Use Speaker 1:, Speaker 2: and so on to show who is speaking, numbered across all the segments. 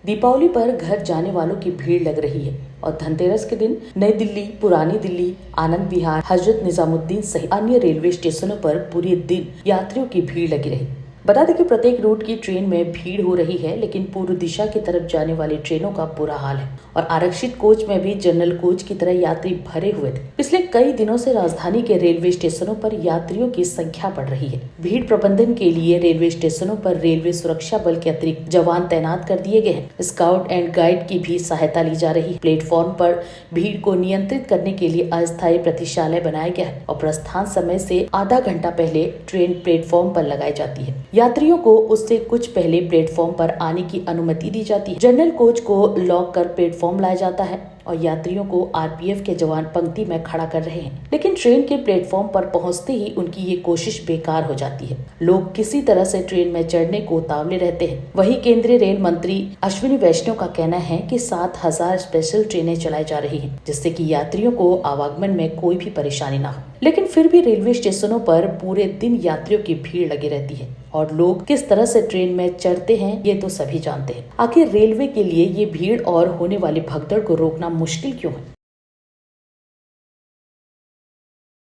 Speaker 1: दीपावली पर घर जाने वालों की भीड़ लग रही है और धनतेरस के दिन नई दिल्ली, पुरानी दिल्ली, आनंद विहार, हजरत निजामुद्दीन सहित अन्य रेलवे स्टेशनों पर पूरे दिन यात्रियों की भीड़ लगी रही। बता दें कि प्रत्येक रूट की ट्रेन में भीड़ हो रही है, लेकिन पूर्व दिशा की तरफ जाने वाली ट्रेनों का बुरा हाल है और आरक्षित कोच में भी जनरल कोच की तरह यात्री भरे हुए थे। पिछले कई दिनों से राजधानी के रेलवे स्टेशनों पर यात्रियों की संख्या बढ़ रही है। भीड़ प्रबंधन के लिए रेलवे स्टेशनों पर रेलवे सुरक्षा बल के अतिरिक्त जवान तैनात कर दिए गए हैं। स्काउट एंड गाइड की भी सहायता ली जा रही है। प्लेटफॉर्म पर भीड़ को नियंत्रित करने के लिए अस्थायी प्रतिशालय बनाया गया है और प्रस्थान समय से आधा घंटा पहले ट्रेन प्लेटफॉर्म पर लगाई जाती है। यात्रियों को उससे कुछ पहले प्लेटफॉर्म पर आने की अनुमति दी जाती है। जनरल कोच को लॉक कर प्लेटफॉर्म लाया जाता है और यात्रियों को आरपीएफ के जवान पंक्ति में खड़ा कर रहे हैं, लेकिन ट्रेन के प्लेटफॉर्म पर पहुंचते ही उनकी ये कोशिश बेकार हो जाती है। लोग किसी तरह से ट्रेन में चढ़ने को उतावले रहते हैं। वहीं केंद्रीय रेल मंत्री अश्विनी वैष्णव का कहना है कि 7,000 स्पेशल ट्रेनें चलाई जा रही हैं, जिससे कि यात्रियों को आवागमन में कोई भी परेशानी न हो। लेकिन फिर भी रेलवे स्टेशनों पर पूरे दिन यात्रियों की भीड़ लगी रहती है और लोग किस तरह से ट्रेन में चढ़ते हैं ये तो सभी जानते हैं। आखिर रेलवे के लिए ये भीड़ और होने वाली भगदड़ को रोकना मुश्किल क्यों है?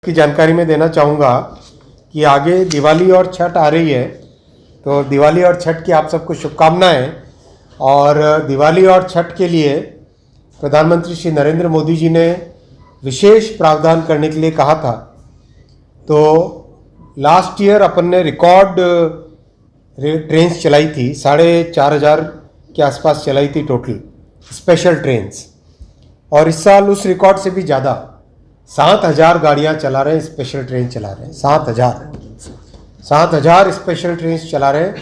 Speaker 2: की जानकारी मैं देना चाहूँगा कि आगे दिवाली और छठ आ रही है, तो दिवाली और छठ की आप सबको शुभकामनाएं। और दिवाली और छठ के लिए प्रधानमंत्री श्री नरेंद्र मोदी जी ने विशेष प्रावधान करने के लिए कहा था। तो लास्ट ईयर अपन ने रिकॉर्ड ट्रेन्स चलाई थी, 4,500 के आसपास चलाई थी टोटल स्पेशल ट्रेन्स। और इस साल उस रिकॉर्ड से भी ज़्यादा 7,000 गाड़ियाँ चला रहे हैं, स्पेशल ट्रेन चला रहे हैं। 7,000 स्पेशल ट्रेन चला रहे हैं,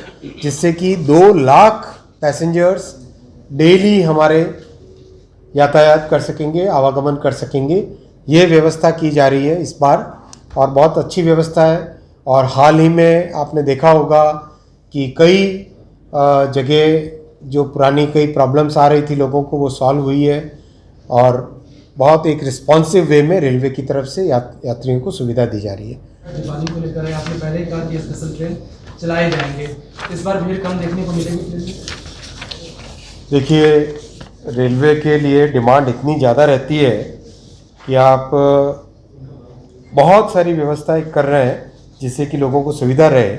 Speaker 2: जिससे कि 2 लाख पैसेंजर्स डेली हमारे यातायात कर सकेंगे, आवागमन कर सकेंगे। ये व्यवस्था की जा रही है इस बार और बहुत अच्छी व्यवस्था है। और हाल ही में आपने देखा होगा कि कई जगह जो पुरानी कई प्रॉब्लम्स आ रही थी लोगों को, वो सॉल्व हुई है और बहुत एक रिस्पॉन्सिव वे में रेलवे की तरफ से यात्रियों को सुविधा दी जा रही है।
Speaker 3: दिवाली को लेकर आपने पहले ही कहा कि स्पेशल ट्रेन चलाए जाएंगे, इस बार भीड़ कम देखने को मिलेगी?
Speaker 2: देखिए, रेलवे के लिए डिमांड इतनी ज़्यादा रहती है कि आप बहुत सारी व्यवस्थाएं कर रहे हैं जिससे कि लोगों को सुविधा रहे।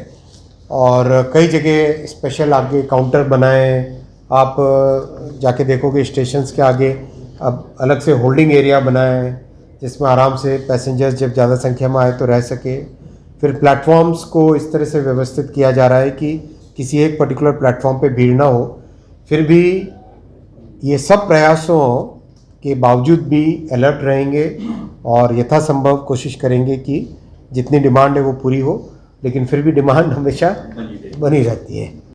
Speaker 2: और कई जगह स्पेशल आगे काउंटर बनाए, आप जाके देखोगे स्टेशंस के आगे अब अलग से होल्डिंग एरिया बनाए जिसमें आराम से पैसेंजर्स जब ज़्यादा संख्या में आए तो रह सके। फिर प्लेटफॉर्म्स को इस तरह से व्यवस्थित किया जा रहा है कि किसी एक पर्टिकुलर प्लेटफॉर्म पे भीड़ ना हो। फिर भी ये सब प्रयासों के बावजूद भी अलर्ट रहेंगे और यथासंभव कोशिश करेंगे कि जितनी डिमांड है वो पूरी हो, लेकिन फिर भी डिमांड हमेशा बनी रहती है।